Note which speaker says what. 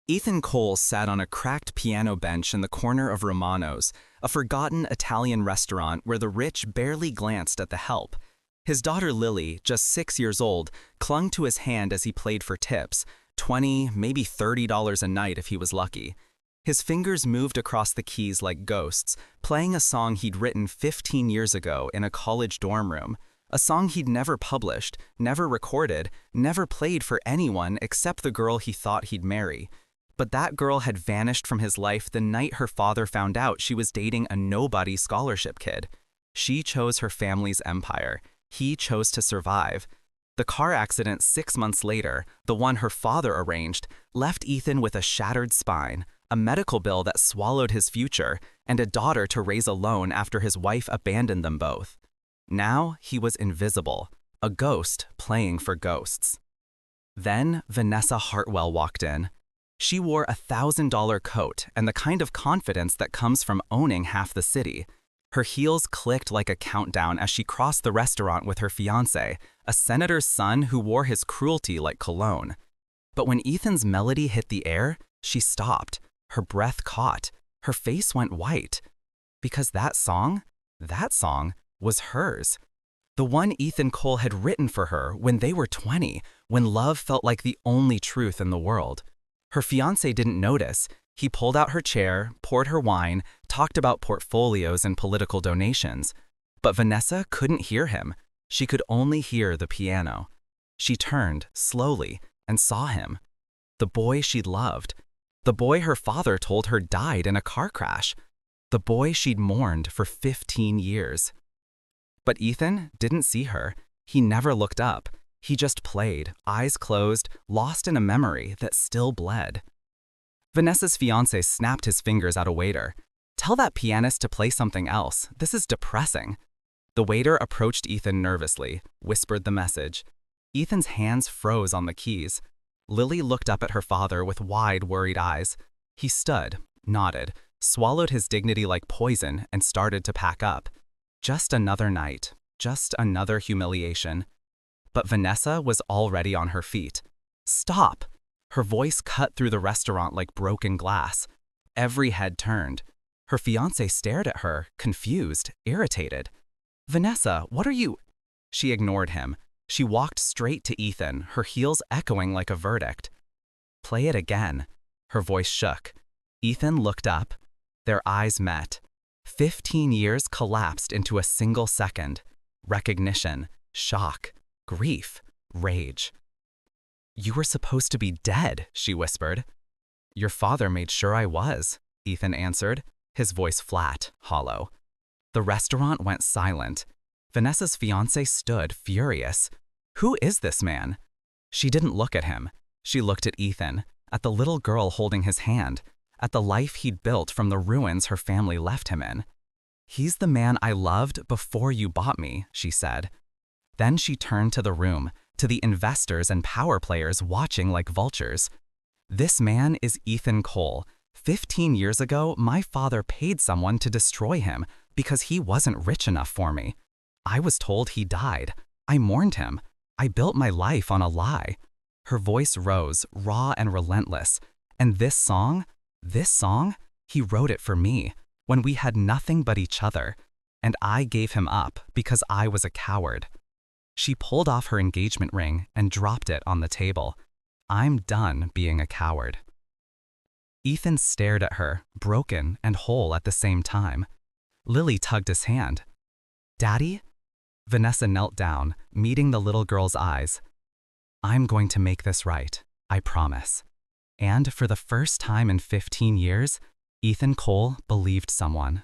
Speaker 1: Ethan Cole sat on a cracked piano bench in the corner of Romano's, a forgotten Italian restaurant where the rich barely glanced at the help. His daughter Lily, just 6 years old, clung to his hand as he played for tips, $20, maybe $30 a night if he was lucky. His fingers moved across the keys like ghosts, playing a song he'd written 15 years ago in a college dorm room. A song he'd never published, never recorded, never played for anyone except the girl he thought he'd marry. But that girl had vanished from his life the night her father found out she was dating a nobody scholarship kid. She chose her family's empire. He chose to survive. The car accident 6 months later, the one her father arranged, left Ethan with a shattered spine, a medical bill that swallowed his future, and a daughter to raise alone after his wife abandoned them both. Now he was invisible, a ghost playing for ghosts. Then Vanessa Hartwell walked in. She wore a $1,000 coat and the kind of confidence that comes from owning half the city. Her heels clicked like a countdown as she crossed the restaurant with her fiancé, a senator's son who wore his cruelty like cologne. But when Ethan's melody hit the air, she stopped. Her breath caught. Her face went white. Because that song was hers. The one Ethan Cole had written for her when they were 20, when love felt like the only truth in the world. Her fiancé didn't notice. He pulled out her chair, poured her wine, talked about portfolios and political donations. But Vanessa couldn't hear him. She could only hear the piano. She turned, slowly, and saw him. The boy she'd loved. The boy her father told her died in a car crash. The boy she'd mourned for 15 years. But Ethan didn't see her. He never looked up. He just played, eyes closed, lost in a memory that still bled. Vanessa's fiancé snapped his fingers at a waiter. "Tell that pianist to play something else. This is depressing." The waiter approached Ethan nervously, whispered the message. Ethan's hands froze on the keys. Lily looked up at her father with wide, worried eyes. He stood, nodded, swallowed his dignity like poison, and started to pack up. Just another night, just another humiliation. But Vanessa was already on her feet. "Stop!" Her voice cut through the restaurant like broken glass. Every head turned. Her fiancé stared at her, confused, irritated. "Vanessa, what are you—" She ignored him. She walked straight to Ethan, her heels echoing like a verdict. "Play it again." Her voice shook. Ethan looked up. Their eyes met. 15 years collapsed into a single second. Recognition, shock, grief, rage. "You were supposed to be dead," she whispered. "Your father made sure I was," Ethan answered, his voice flat, hollow. The restaurant went silent. Vanessa's fiancé stood, furious. Who is this man? She didn't look at him. She looked at Ethan, at the little girl holding his hand, at the life he'd built from the ruins her family left him in. "He's the man I loved before you bought me," she said. Then she turned to the room, to the investors and power players watching like vultures. "This man is Ethan Cole. 15 years ago, my father paid someone to destroy him because he wasn't rich enough for me. I was told he died. I mourned him. I built my life on a lie." Her voice rose, raw and relentless. "And this song, he wrote it for me, when we had nothing but each other. And I gave him up because I was a coward." She pulled off her engagement ring and dropped it on the table. "I'm done being a coward." Ethan stared at her, broken and whole at the same time. Lily tugged his hand. "Daddy?" Vanessa knelt down, meeting the little girl's eyes. "I'm going to make this right, I promise." And for the first time in 15 years, Ethan Cole believed someone.